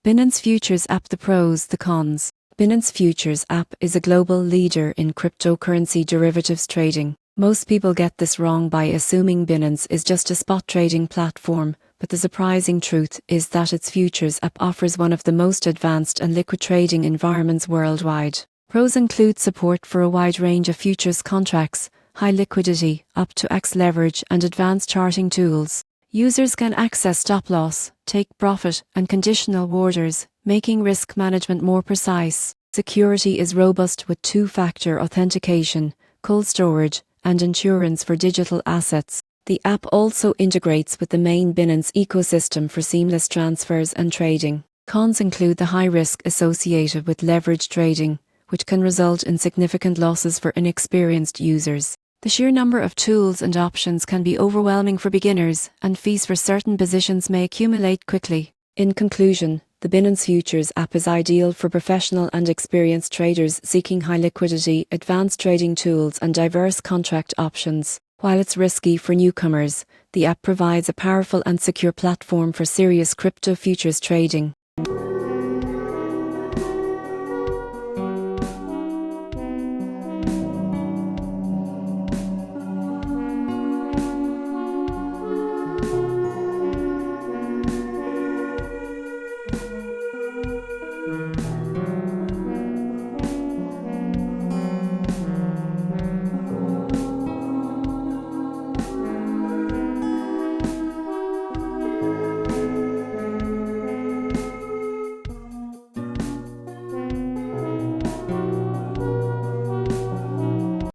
Binance Futures App. The pros, the cons. Binance Futures App is a global leader in cryptocurrency derivatives trading. Most people get this wrong by assuming Binance is just a spot trading platform, but the surprising truth is that its Futures App offers one of the most advanced and liquid trading environments worldwide. Pros include support for a wide range of futures contracts, high liquidity, up to X leverage, and advanced charting tools. Users can access stop loss, take profit, and conditional orders, making risk management more precise. Security is robust with two-factor authentication, cold storage, and insurance for digital assets. The app also integrates with the main Binance ecosystem for seamless transfers and trading. Cons include the high risk associated with leverage trading, which can result in significant losses for inexperienced users. The sheer number of tools and options can be overwhelming for beginners, and fees for certain positions may accumulate quickly. In conclusion, the Binance Futures App is ideal for professional and experienced traders seeking high liquidity, advanced trading tools, and diverse contract options. While it's risky for newcomers, the app provides a powerful and secure platform for serious crypto futures trading.